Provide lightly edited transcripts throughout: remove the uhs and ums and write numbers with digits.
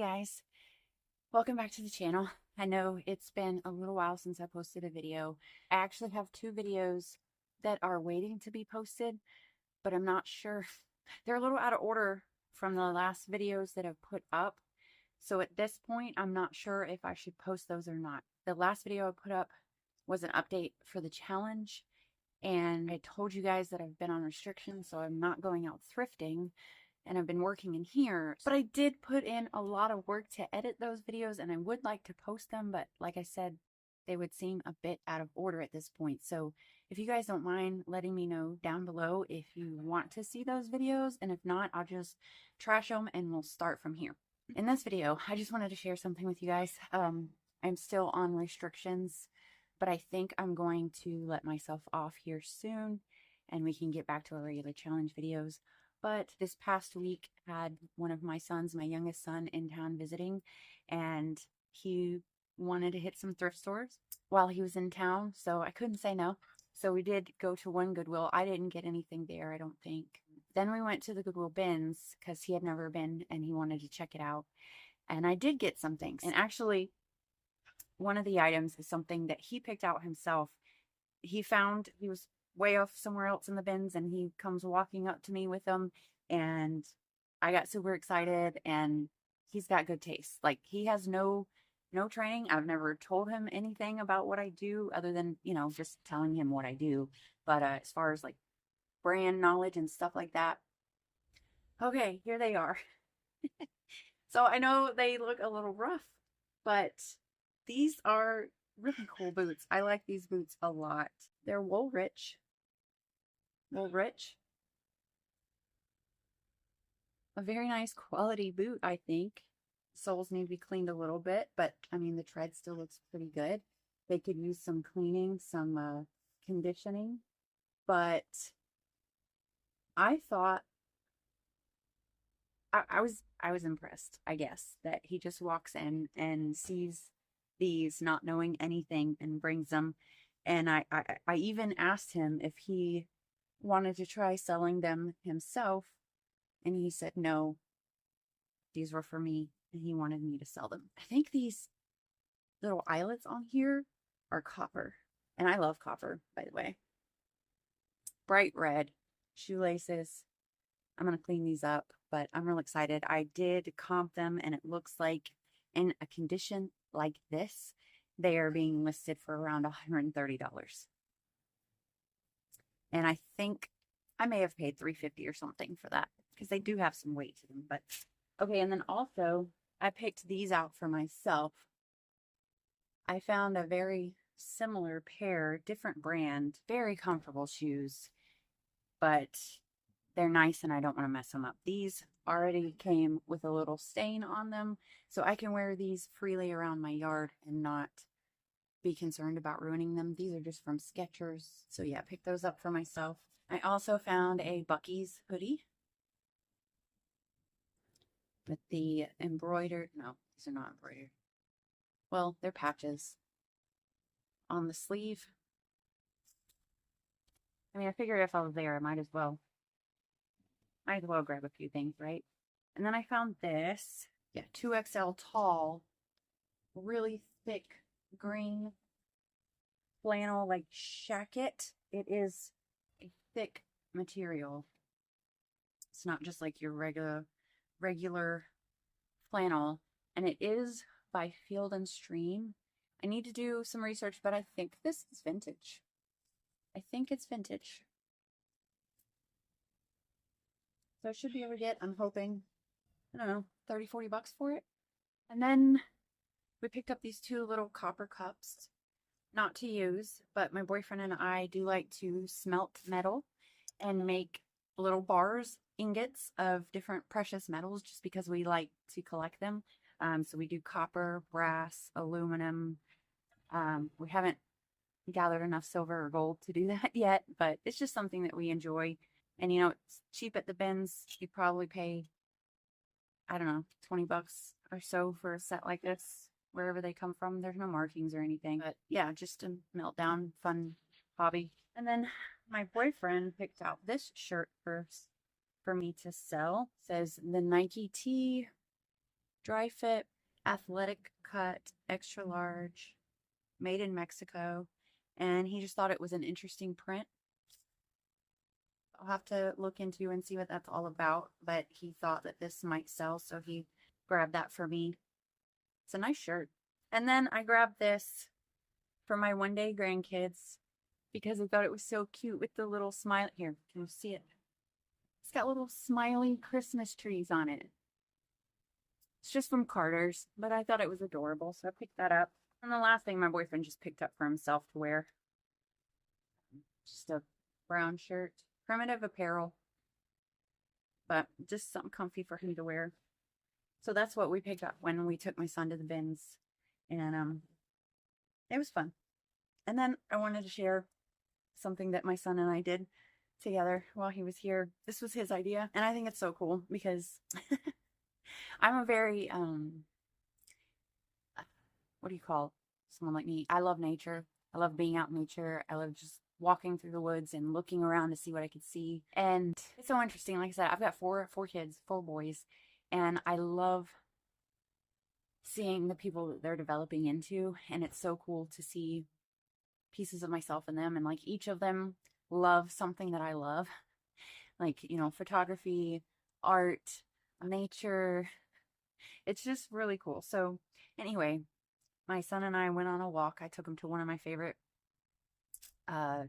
guys, welcome back to the channel. I know it's been a little while since I posted a video. I actually have two videos that are waiting to be posted, but I'm not sure. They're a little out of order from the last videos that I've put up. So at this point, I'm not sure if I should post those or not. The last video I put up was an update for the challenge, and I told you guys that I've been on restrictions, so I'm not going out thrifting. And I've been working in here, but I did put in a lot of work to edit those videos, and I would like to post them, but like I said, they would seem a bit out of order at this point. So if you guys don't mind letting me know down below if you want to see those videos, and if not, I'll just trash them and we'll start from here. In this video, I just wanted to share something with you guys. I'm still on restrictions, but I think I'm going to let myself off here soon and we can get back to our regular challenge videos. But this past week, I had one of my sons, my youngest son, in town visiting, and he wanted to hit some thrift stores while he was in town, so I couldn't say no. So we did go to one Goodwill. I didn't get anything there, I don't think. Then we went to the Goodwill bins because he had never been and he wanted to check it out. And I did get some things. And actually, one of the items is something that he picked out himself. He was way off somewhere else in the bins, and he comes walking up to me with them, and I got super excited. And he's got good taste. Like, he has no training. I've never told him anything about what I do other than, just telling him what I do. But as far as like brand knowledge and stuff like that, okay, here they are. So I know they look a little rough, but these are really cool boots. I like these boots a lot. They're Woolrich. A very nice quality boot, I think. Soles need to be cleaned a little bit, but I mean, the tread still looks pretty good. They could use some cleaning, some conditioning, but I thought I was impressed, I guess, that he just walks in and sees these not knowing anything and brings them. And I even asked him if he wanted to try selling them himself, and he said no, these were for me, and he wanted me to sell them. I think these little eyelets on here are copper, and I love copper, by the way. Bright red shoelaces. I'm going to clean these up, but I'm real excited. I did comp them, and it looks like in a condition like this, they are being listed for around $130. And I think I may have paid $350 or something for that because they do have some weight to them. But okay, and then also I picked these out for myself. I found a very similar pair, different brand, very comfortable shoes, but they're nice and I don't want to mess them up. These already came with a little stain on them, so I can wear these freely around my yard and not be concerned about ruining them. These are just from Skechers. So yeah, pick those up for myself. I also found a Buc-ee's hoodie with the embroidered, no, these are not embroidered. Well, they're patches on the sleeve. I mean, I figured if I was there, I might as well grab a few things, right? And then I found this, yeah, 2XL tall, really thick green flannel like shacket. It is a thick material. It's not just like your regular flannel, and it is by Field and Stream. I need to do some research, but I think this is vintage. I think it's vintage. So I should be able to get, I'm hoping, I don't know, 30, 40 bucks for it. And then we picked up these two little copper cups, not to use, but my boyfriend and I do like to smelt metal and make little bars, ingots of different precious metals just because we like to collect them. So we do copper, brass, aluminum. We haven't gathered enough silver or gold to do that yet, but it's just something that we enjoy. And it's cheap at the bins. You probably pay, I don't know, 20 bucks or so for a set like this, wherever they come from. There's no markings or anything, but yeah, just a meltdown, fun hobby. And then my boyfriend picked out this shirt for me to sell. It says the Nike tee dry fit, athletic cut, extra large, made in Mexico. And he just thought it was an interesting print. I'll have to look into and see what that's all about, but he thought that this might sell, so he grabbed that for me. It's a nice shirt. And then I grabbed this for my one-day grandkids because I thought it was so cute with the little smile. Here, can you see it? It's got little smiley Christmas trees on it. It's just from Carter's, but I thought it was adorable, so I picked that up. And the last thing my boyfriend just picked up for himself to wear. Just a brown shirt. Primitive apparel. But just something comfy for him to wear. So that's what we picked up when we took my son to the bins. And it was fun. And then I wanted to share something that my son and I did together while he was here. This was his idea, and I think it's so cool because I'm a very what do you call someone like me? I love nature. I love being out in nature. I love just walking through the woods and looking around to see what I could see. And it's so interesting. Like I said, I've got four kids, 4 boys, and I love seeing the people that they're developing into, and it's so cool to see pieces of myself in them, and like each of them love something that I love, like, you know, photography, art, nature. It's just really cool. So anyway, my son and I went on a walk. I took him to one of my favorite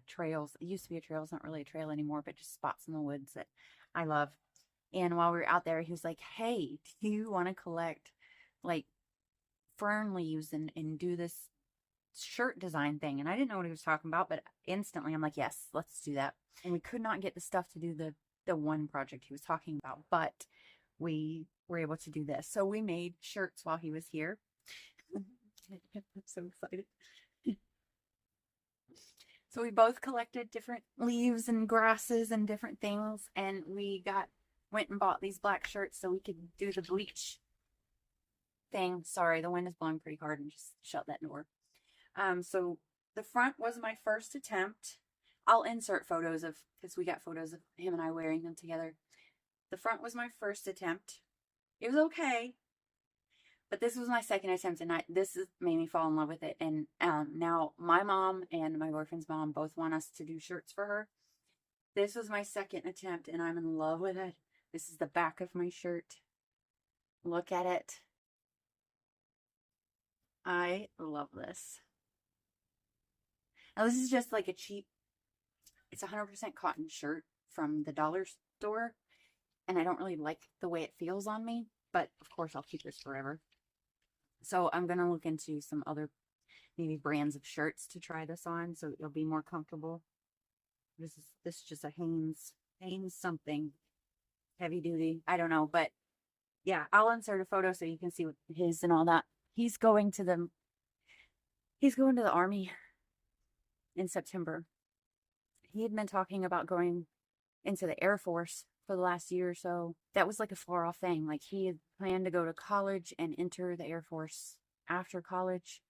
trails. It used to be a trail. It's not really a trail anymore, but just spots in the woods that I love. And while we were out there, he was like, hey, do you want to collect like fern leaves and do this shirt design thing? And I didn't know what he was talking about, but instantly I'm like, yes, let's do that. And we could not get the stuff to do the one project he was talking about, but we were able to do this. So we made shirts while he was here. I'm so excited. So we both collected different leaves and grasses and different things, and we went and bought these black shirts so we could do the bleach thing. Sorry, the wind is blowing pretty hard, and just shut that door. So the front was my first attempt. I'll insert photos because we got photos of him and I wearing them together. The front was my first attempt. It was okay, but this was my second attempt, and this made me fall in love with it. And now my mom and my boyfriend's mom both want us to do shirts for her. This was my second attempt, and I'm in love with it. This is the back of my shirt. Look at it. I love this. Now this is just like a cheap, it's 100% cotton shirt from the dollar store, and I don't really like the way it feels on me, but of course I'll keep this forever. So I'm going to look into some other maybe brands of shirts to try this on so it'll be more comfortable. This is just a Hanes something, heavy duty. I don't know, but yeah, I'll insert a photo so you can see what his and all that. He's going to the Army in September. He had been talking about going into the Air Force for the last year or so. That was like a far off thing. Like he had planned to go to college and enter the Air Force after college.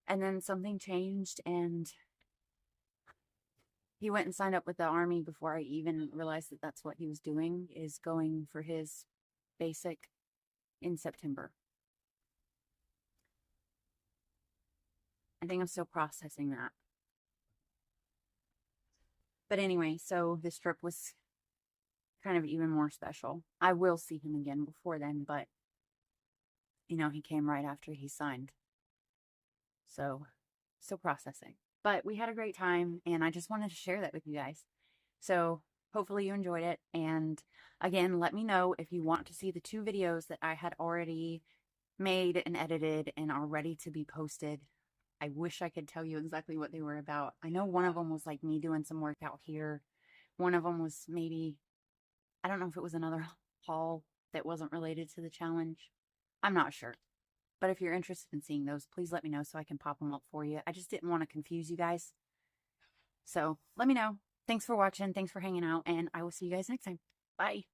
And then something changed and he went and signed up with the Army before I even realized that that's what he was doing, is going for his basic in September. I think I'm still processing that. But anyway, so this trip was kind of even more special. I will see him again before then, but, you know, he came right after he signed. So, still processing. But we had a great time, and I just wanted to share that with you guys. So, hopefully you enjoyed it. And again, let me know if you want to see the 2 videos that I had already made and edited and are ready to be posted. I wish I could tell you exactly what they were about. I know one of them was like me doing some work out here. One of them was maybe, I don't know if it was another haul that wasn't related to the challenge. I'm not sure. But if you're interested in seeing those, please let me know so I can pop them up for you. I just didn't want to confuse you guys. So let me know. Thanks for watching. Thanks for hanging out. And I will see you guys next time. Bye.